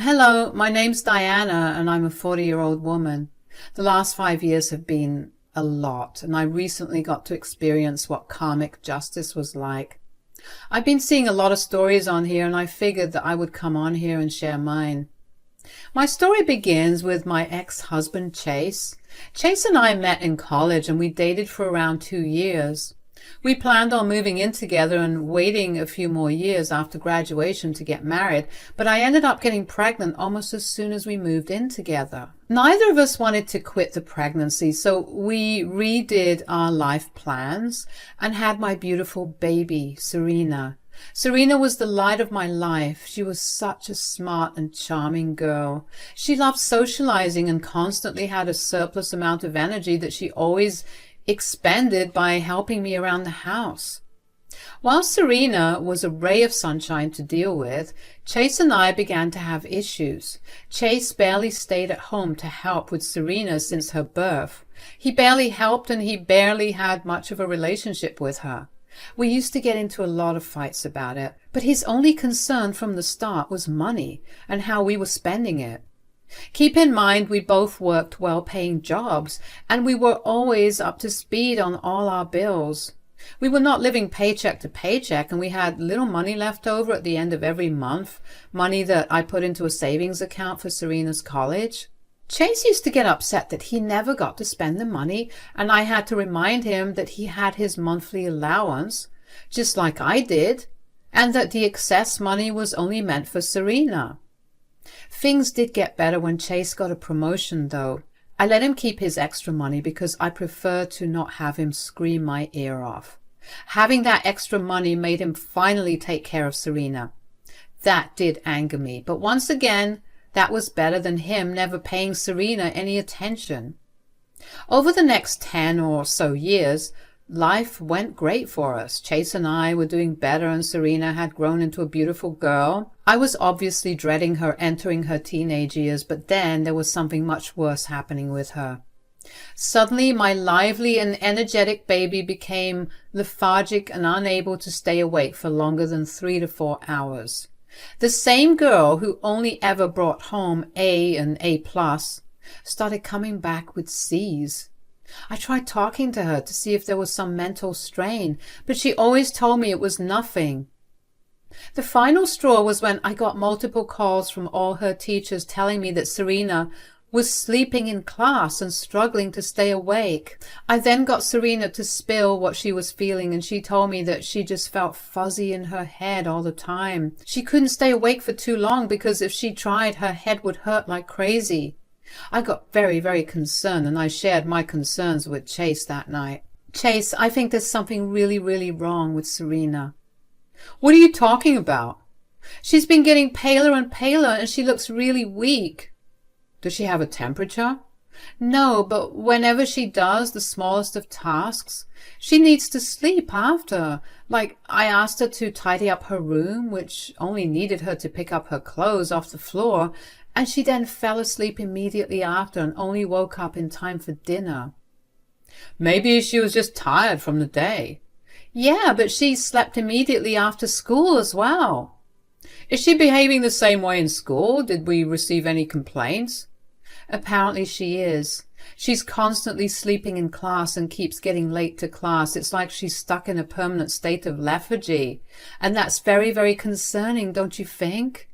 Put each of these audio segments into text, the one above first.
Hello, my name's Diana and I'm a 40-year-old woman. The last 5 years have been a lot, and I recently got to experience what karmic justice was like. I've been seeing a lot of stories on here and I figured that I would come on here and share mine. My story begins with my ex-husband Chase. Chase and I met in college and we dated for around 2 years. We planned on moving in together and waiting a few more years after graduation to get married, but I ended up getting pregnant almost as soon as we moved in together. Neither of us wanted to quit the pregnancy, so we redid our life plans and had my beautiful baby, Serena. Serena was the light of my life. She was such a smart and charming girl. She loved socializing and constantly had a surplus amount of energy that she always expended by helping me around the house. While Serena was a ray of sunshine to deal with, Chase and I began to have issues. Chase barely stayed at home to help with Serena since her birth. He barely helped and he barely had much of a relationship with her. We used to get into a lot of fights about it, but his only concern from the start was money and how we were spending it. Keep in mind we both worked well-paying jobs and we were always up to speed on all our bills. We were not living paycheck to paycheck and we had little money left over at the end of every month, money that I put into a savings account for Serena's college. Chase used to get upset that he never got to spend the money and I had to remind him that he had his monthly allowance, just like I did, and that the excess money was only meant for Serena. Things did get better when Chase got a promotion, though. I let him keep his extra money because I prefer to not have him scream my ear off. Having that extra money made him finally take care of Serena. That did anger me, but once again, that was better than him never paying Serena any attention. Over the next 10 or so years, life went great for us. Chase and I were doing better and Serena had grown into a beautiful girl. I was obviously dreading her entering her teenage years, but then there was something much worse happening with her. Suddenly, my lively and energetic baby became lethargic and unable to stay awake for longer than 3 to 4 hours. The same girl who only ever brought home A and A+, started coming back with C's. I tried talking to her to see if there was some mental strain, but she always told me it was nothing. The final straw was when I got multiple calls from all her teachers telling me that Serena was sleeping in class and struggling to stay awake. I then got Serena to spill what she was feeling and she told me that she just felt fuzzy in her head all the time. She couldn't stay awake for too long because if she tried, her head would hurt like crazy. I got very, very concerned and I shared my concerns with Chase that night. Chase, I think there's something really, really wrong with Serena. What are you talking about? She's been getting paler and paler and she looks really weak. Does she have a temperature? No, but whenever she does the smallest of tasks, she needs to sleep after. Like, I asked her to tidy up her room, which only needed her to pick up her clothes off the floor, and she then fell asleep immediately after and only woke up in time for dinner. Maybe she was just tired from the day. Yeah, but she slept immediately after school as well. Is she behaving the same way in school? Did we receive any complaints? Apparently she is. She's constantly sleeping in class and keeps getting late to class. It's like she's stuck in a permanent state of lethargy. And that's very, very concerning, don't you think?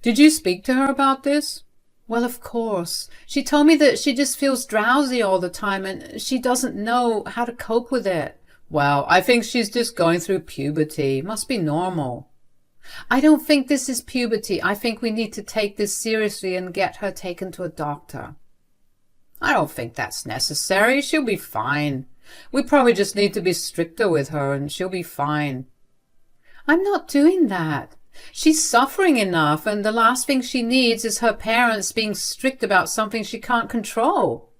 Did you speak to her about this? Well, of course. She told me that she just feels drowsy all the time and she doesn't know how to cope with it. Well, I think she's just going through puberty. Must be normal. I don't think this is puberty. I think we need to take this seriously and get her taken to a doctor. I don't think that's necessary. She'll be fine. We probably just need to be stricter with her and she'll be fine. I'm not doing that. She's suffering enough and the last thing she needs is her parents being strict about something she can't control.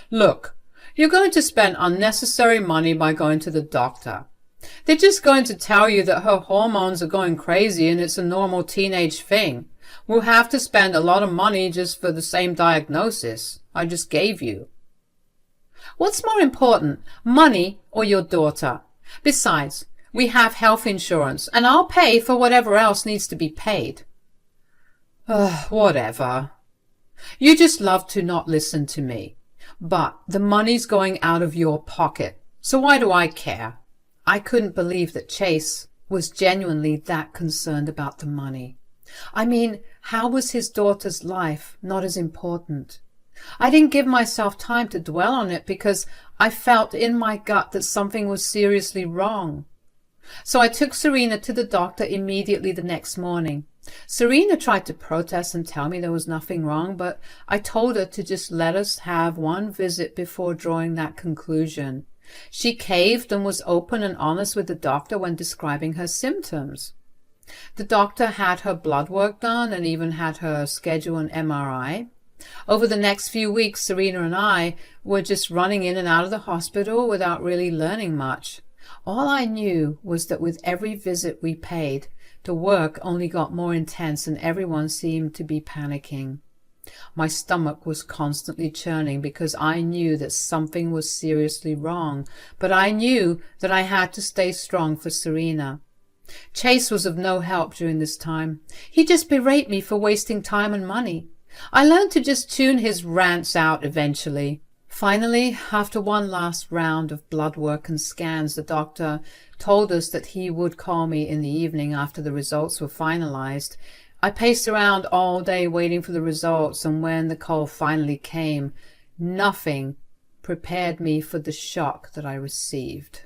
Look, you're going to spend unnecessary money by going to the doctor. They're just going to tell you that her hormones are going crazy and it's a normal teenage thing. We'll have to spend a lot of money just for the same diagnosis I just gave you. What's more important, money or your daughter? Besides, we have health insurance and I'll pay for whatever else needs to be paid. Whatever. You just love to not listen to me. But the money's going out of your pocket, so why do I care? I couldn't believe that Chase was genuinely that concerned about the money. I mean, how was his daughter's life not as important? I didn't give myself time to dwell on it because I felt in my gut that something was seriously wrong. So I took Serena to the doctor immediately the next morning. Serena tried to protest and tell me there was nothing wrong, but I told her to just let us have one visit before drawing that conclusion. She caved and was open and honest with the doctor when describing her symptoms. The doctor had her blood work done and even had her schedule an MRI. Over the next few weeks, Serena and I were just running in and out of the hospital without really learning much. All I knew was that with every visit we paid, the work only got more intense and everyone seemed to be panicking. My stomach was constantly churning because I knew that something was seriously wrong, but I knew that I had to stay strong for Serena. Chase was of no help during this time. He just berated me for wasting time and money. I learned to just tune his rants out eventually. Finally, after one last round of blood work and scans, the doctor told us that he would call me in the evening after the results were finalized. I paced around all day waiting for the results, and when the call finally came, nothing prepared me for the shock that I received.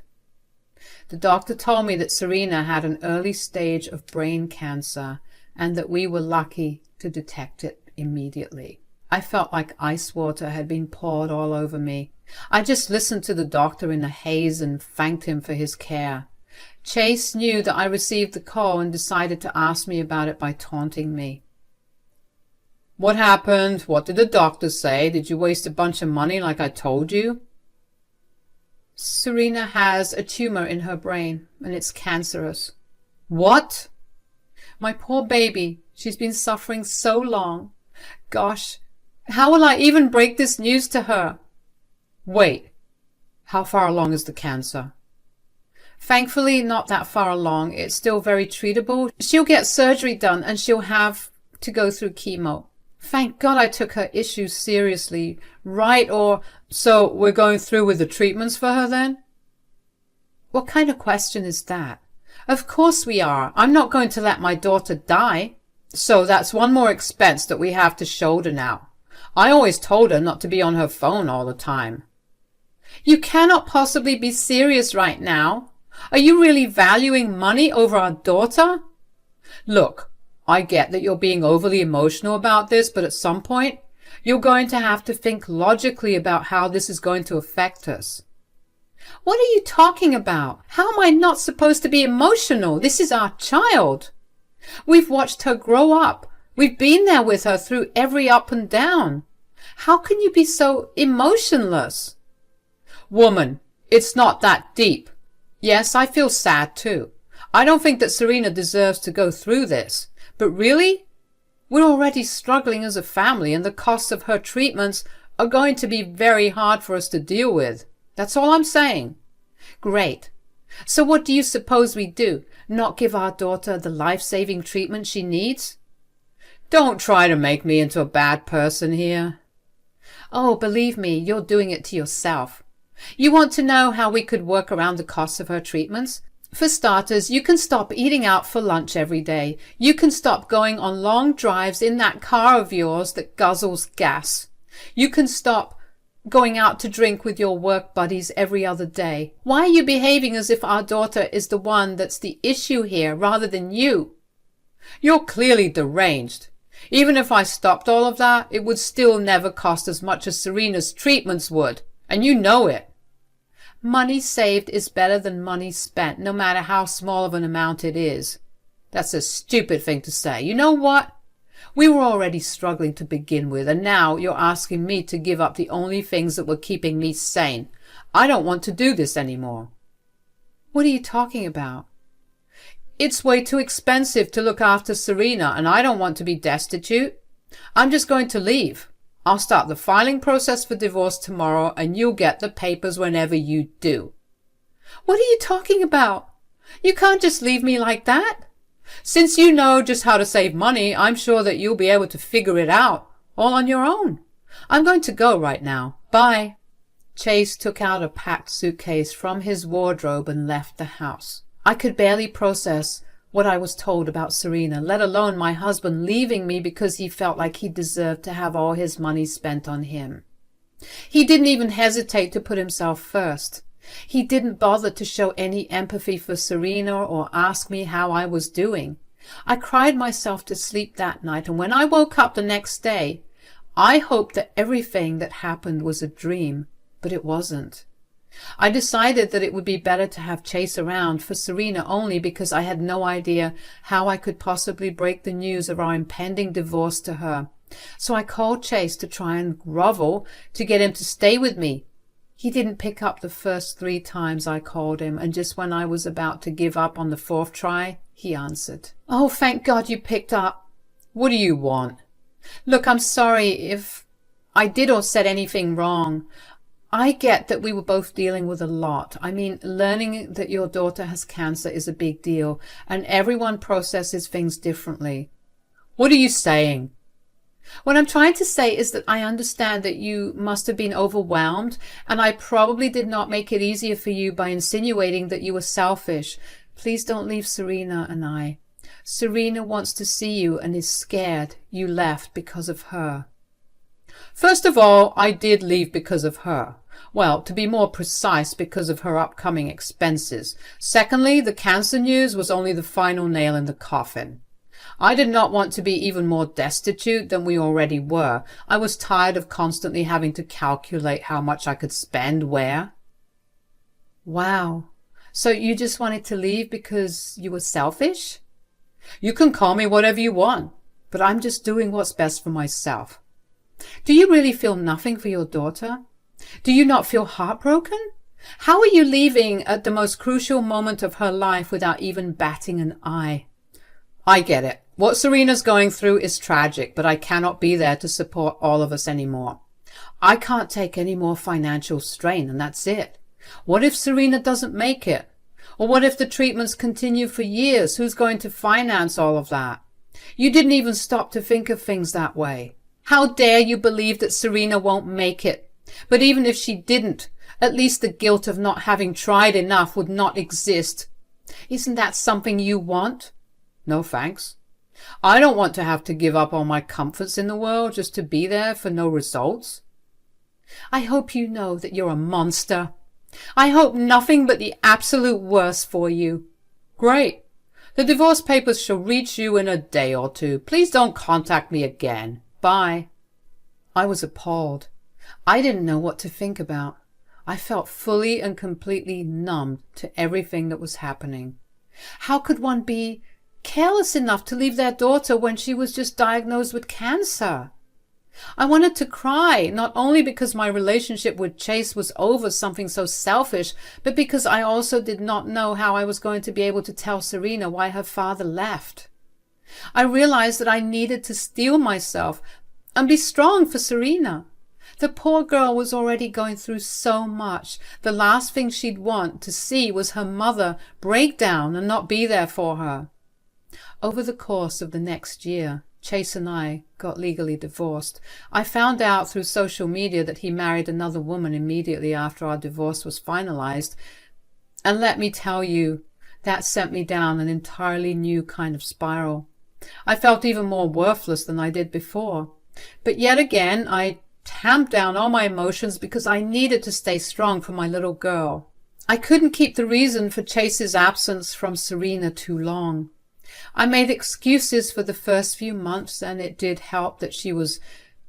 The doctor told me that Serena had an early stage of brain cancer and that we were lucky to detect it immediately. I felt like ice water had been poured all over me. I just listened to the doctor in a haze and thanked him for his care. Chase knew that I received the call and decided to ask me about it by taunting me. "What happened? What did the doctor say? Did you waste a bunch of money like I told you?" "Serena has a tumor in her brain and it's cancerous." "What?" "My poor baby. She's been suffering so long. Gosh, how will I even break this news to her?" "Wait, how far along is the cancer?" "Thankfully, not that far along. It's still very treatable. She'll get surgery done and she'll have to go through chemo." Thank God I took her issues seriously, right? Or, so we're going through with the treatments for her then? What kind of question is that? Of course we are. I'm not going to let my daughter die. So that's one more expense that we have to shoulder now. I always told her not to be on her phone all the time. You cannot possibly be serious right now. Are you really valuing money over our daughter? Look, I get that you're being overly emotional about this, but at some point, you're going to have to think logically about how this is going to affect us. What are you talking about? How am I not supposed to be emotional? This is our child. We've watched her grow up. We've been there with her through every up and down. How can you be so emotionless? Woman, it's not that deep. Yes, I feel sad too. I don't think that Serena deserves to go through this. But really, we're already struggling as a family, and the costs of her treatments are going to be very hard for us to deal with. That's all I'm saying. Great. So what do you suppose we do? Not give our daughter the life-saving treatment she needs? Don't try to make me into a bad person here. Oh, believe me, you're doing it to yourself. You want to know how we could work around the costs of her treatments? For starters, you can stop eating out for lunch every day. You can stop going on long drives in that car of yours that guzzles gas. You can stop going out to drink with your work buddies every other day. Why are you behaving as if our daughter is the one that's the issue here rather than you? You're clearly deranged. Even if I stopped all of that, it would still never cost as much as Serena's treatments would, and you know it. Money saved is better than money spent, no matter how small of an amount it is. That's a stupid thing to say. You know what? We were already struggling to begin with, and now you're asking me to give up the only things that were keeping me sane. I don't want to do this anymore. What are you talking about? It's way too expensive to look after Serena, and I don't want to be destitute. I'm just going to leave. I'll start the filing process for divorce tomorrow, and you'll get the papers whenever you do. What are you talking about? You can't just leave me like that. Since you know just how to save money, I'm sure that you'll be able to figure it out all on your own. I'm going to go right now. Bye." Chase took out a packed suitcase from his wardrobe and left the house. I could barely process what I was told about Serena, let alone my husband leaving me because he felt like he deserved to have all his money spent on him. He didn't even hesitate to put himself first. He didn't bother to show any empathy for Serena or ask me how I was doing. I cried myself to sleep that night, and when I woke up the next day, I hoped that everything that happened was a dream, but it wasn't. I decided that it would be better to have Chase around for Serena only because I had no idea how I could possibly break the news of our impending divorce to her. So I called Chase to try and grovel to get him to stay with me. He didn't pick up the first 3 times I called him, and just when I was about to give up on the 4th try, he answered. "Oh, thank God you picked up. What do you want?" "Look, I'm sorry if I did or said anything wrong. I get that we were both dealing with a lot. I mean, learning that your daughter has cancer is a big deal, and everyone processes things differently." "What are you saying?" "What I'm trying to say is that I understand that you must have been overwhelmed, and I probably did not make it easier for you by insinuating that you were selfish. Please don't leave Serena and I. Serena wants to see you and is scared you left because of her." "First of all, I did leave because of her. Well, to be more precise, because of her upcoming expenses. Secondly, the cancer news was only the final nail in the coffin. I did not want to be even more destitute than we already were. I was tired of constantly having to calculate how much I could spend where." "Wow. So you just wanted to leave because you were selfish?" "You can call me whatever you want, but I'm just doing what's best for myself." "Do you really feel nothing for your daughter? Do you not feel heartbroken? How are you leaving at the most crucial moment of her life without even batting an eye?" "I get it. What Serena's going through is tragic, but I cannot be there to support all of us anymore. I can't take any more financial strain, and that's it. What if Serena doesn't make it? Or what if the treatments continue for years? Who's going to finance all of that? You didn't even stop to think of things that way. How dare you believe that Serena won't make it? But even if she didn't, at least the guilt of not having tried enough would not exist. Isn't that something you want?" "No thanks. I don't want to have to give up all my comforts in the world just to be there for no results." "I hope you know that you're a monster. I hope nothing but the absolute worst for you." "Great. The divorce papers shall reach you in a day or 2. Please don't contact me again. Bye." I was appalled. I didn't know what to think about. I felt fully and completely numbed to everything that was happening. How could one be careless enough to leave their daughter when she was just diagnosed with cancer? I wanted to cry, not only because my relationship with Chase was over something so selfish, but because I also did not know how I was going to be able to tell Serena why her father left. I realized that I needed to steel myself and be strong for Serena. The poor girl was already going through so much. The last thing she'd want to see was her mother break down and not be there for her. Over the course of the next year, Chase and I got legally divorced. I found out through social media that he married another woman immediately after our divorce was finalized. And let me tell you, that sent me down an entirely new kind of spiral. I felt even more worthless than I did before. But yet again, I tamped down all my emotions because I needed to stay strong for my little girl. I couldn't keep the reason for Chase's absence from Serena too long. I made excuses for the first few months, and it did help that she was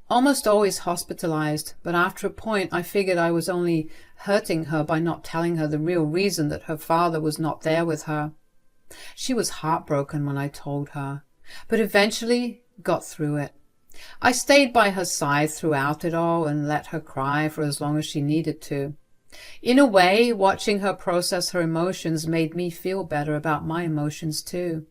almost always hospitalized, but after a point I figured I was only hurting her by not telling her the real reason that her father was not there with her. She was heartbroken when I told her, but eventually got through it. I stayed by her side throughout it all and let her cry for as long as she needed to. In a way, watching her process her emotions made me feel better about my emotions too.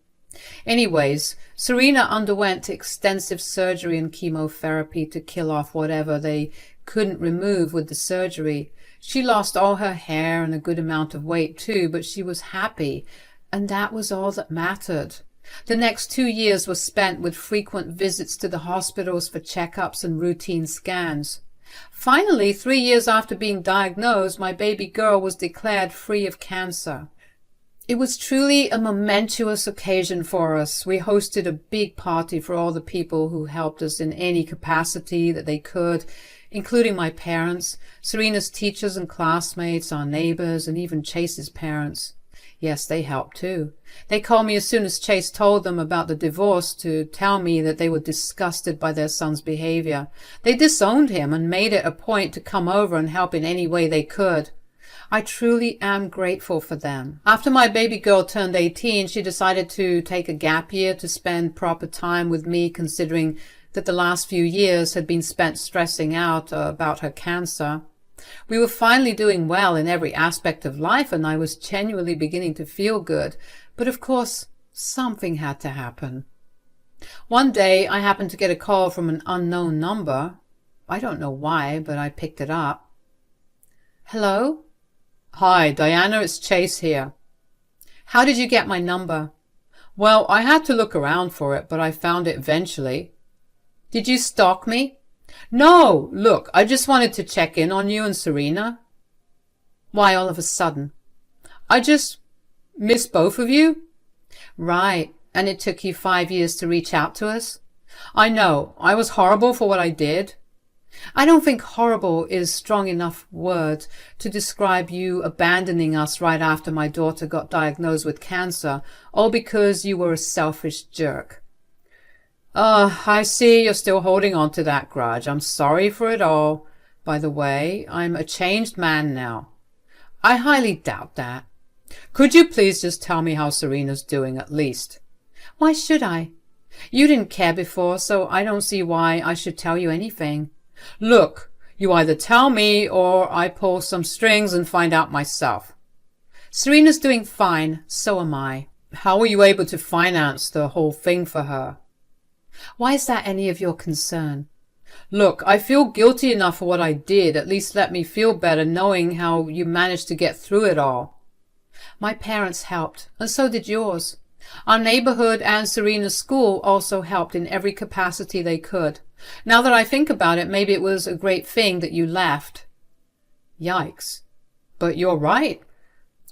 Anyways, Serena underwent extensive surgery and chemotherapy to kill off whatever they couldn't remove with the surgery. She lost all her hair and a good amount of weight too, but she was happy, and that was all that mattered. The next 2 years were spent with frequent visits to the hospitals for checkups and routine scans. Finally, 3 years after being diagnosed, my baby girl was declared free of cancer. It was truly a momentous occasion for us. We hosted a big party for all the people who helped us in any capacity that they could, including my parents, Serena's teachers and classmates, our neighbors, and even Chase's parents. Yes, they helped too. They called me as soon as Chase told them about the divorce to tell me that they were disgusted by their son's behavior. They disowned him and made it a point to come over and help in any way they could. I truly am grateful for them. After my baby girl turned 18, she decided to take a gap year to spend proper time with me, considering that the last few years had been spent stressing out about her cancer. We were finally doing well in every aspect of life, and I was genuinely beginning to feel good. But of course, something had to happen. One day, I happened to get a call from an unknown number. I don't know why, but I picked it up. Hello? Hi, Diana, it's Chase here. How did you get my number? Well, I had to look around for it, but I found it eventually. Did you stalk me? No, look, I just wanted to check in on you and Serena. Why all of a sudden? I just miss both of you. Right, and it took you 5 years to reach out to us? I know, I was horrible for what I did. I don't think horrible is strong enough word to describe you abandoning us right after my daughter got diagnosed with cancer, all because you were a selfish jerk. I see you're still holding on to that grudge. I'm sorry for it all. By the way, I'm a changed man now. I highly doubt that. Could you please just tell me how Serena's doing at least? Why should I? You didn't care before, so I don't see why I should tell you anything. Look, you either tell me or I pull some strings and find out myself. Serena's doing fine, so am I. How were you able to finance the whole thing for her? Why is that any of your concern? Look, I feel guilty enough for what I did. At least let me feel better knowing how you managed to get through it all. My parents helped, and so did yours. Our neighborhood and Serena's school also helped in every capacity they could. Now that I think about it, maybe it was a great thing that you left. Yikes. But you're right.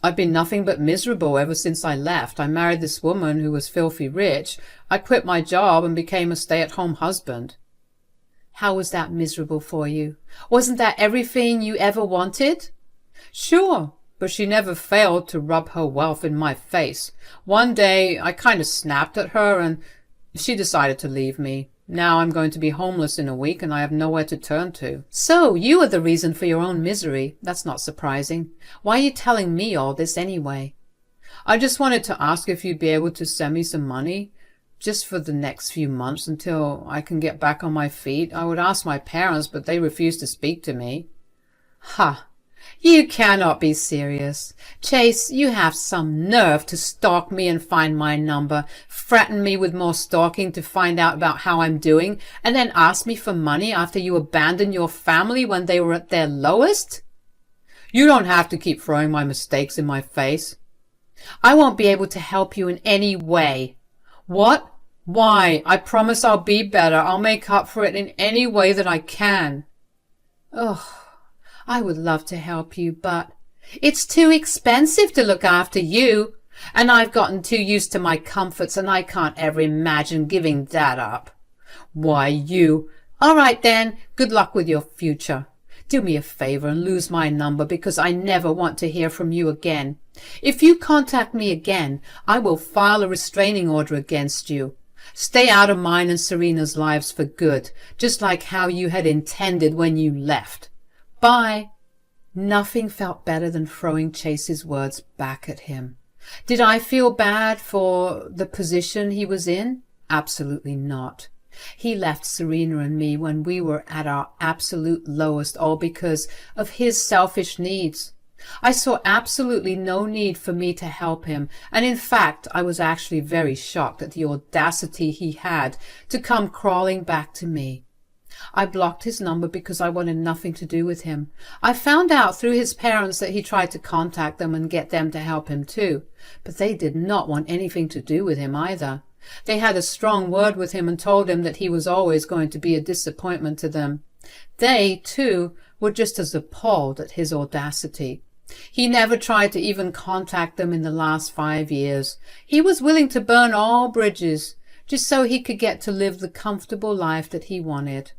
I've been nothing but miserable ever since I left. I married this woman who was filthy rich. I quit my job and became a stay-at-home husband. How was that miserable for you? Wasn't that everything you ever wanted? Sure, but she never failed to rub her wealth in my face. One day I kind of snapped at her and she decided to leave me. Now I'm going to be homeless in a week and I have nowhere to turn to. So you are the reason for your own misery. That's not surprising. Why are you telling me all this anyway? I just wanted to ask if you'd be able to send me some money, just for the next few months until I can get back on my feet. I would ask my parents, but they refuse to speak to me. Ha! You cannot be serious. Chase, you have some nerve to stalk me and find my number, threaten me with more stalking to find out about how I'm doing, and then ask me for money after you abandoned your family when they were at their lowest? You don't have to keep throwing my mistakes in my face. I won't be able to help you in any way. What? Why? I promise I'll be better. I'll make up for it in any way that I can. Ugh. I would love to help you, but it's too expensive to look after you, and I've gotten too used to my comforts, and I can't ever imagine giving that up. Why, you... All right, then. Good luck with your future. Do me a favor and lose my number, because I never want to hear from you again. If you contact me again, I will file a restraining order against you. Stay out of mine and Serena's lives for good, just like how you had intended when you left. Bye. Nothing felt better than throwing Chase's words back at him. Did I feel bad for the position he was in? Absolutely not. He left Serena and me when we were at our absolute lowest, all because of his selfish needs. I saw absolutely no need for me to help him, and in fact I was actually very shocked at the audacity he had to come crawling back to me. I blocked his number because I wanted nothing to do with him. I found out through his parents that he tried to contact them and get them to help him too, but they did not want anything to do with him either. They had a strong word with him and told him that he was always going to be a disappointment to them. They, too, were just as appalled at his audacity. He never tried to even contact them in the last 5 years. He was willing to burn all bridges just so he could get to live the comfortable life that he wanted.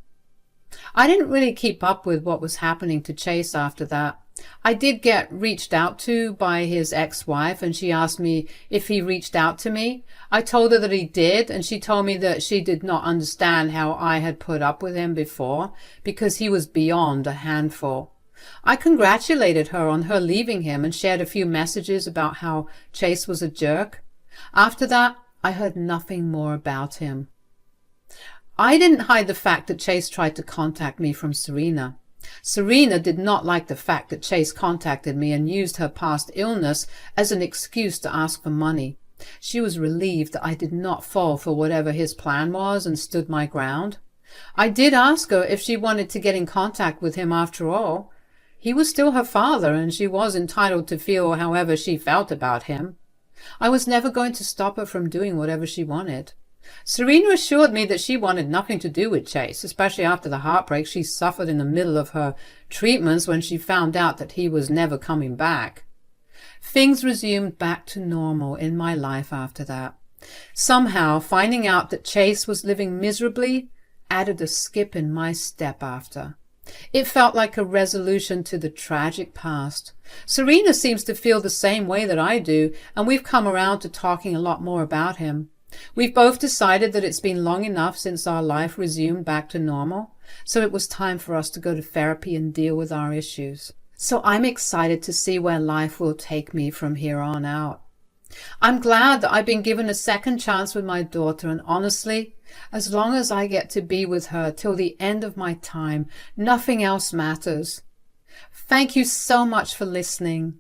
I didn't really keep up with what was happening to Chase after that. I did get reached out to by his ex-wife, and she asked me if he reached out to me. I told her that he did, and she told me that she did not understand how I had put up with him before, because he was beyond a handful. I congratulated her on her leaving him and shared a few messages about how Chase was a jerk. After that, I heard nothing more about him. I didn't hide the fact that Chase tried to contact me from Serena. Serena did not like the fact that Chase contacted me and used her past illness as an excuse to ask for money. She was relieved that I did not fall for whatever his plan was and stood my ground. I did ask her if she wanted to get in contact with him after all. He was still her father, and she was entitled to feel however she felt about him. I was never going to stop her from doing whatever she wanted. Serena assured me that she wanted nothing to do with Chase, especially after the heartbreak she suffered in the middle of her treatments when she found out that he was never coming back. Things resumed back to normal in my life after that. Somehow, finding out that Chase was living miserably added a skip in my step after. It felt like a resolution to the tragic past. Serena seems to feel the same way that I do, and we've come around to talking a lot more about him. We've both decided that it's been long enough since our life resumed back to normal, so it was time for us to go to therapy and deal with our issues. So I'm excited to see where life will take me from here on out. I'm glad that I've been given a second chance with my daughter, and honestly, as long as I get to be with her till the end of my time, nothing else matters. Thank you so much for listening.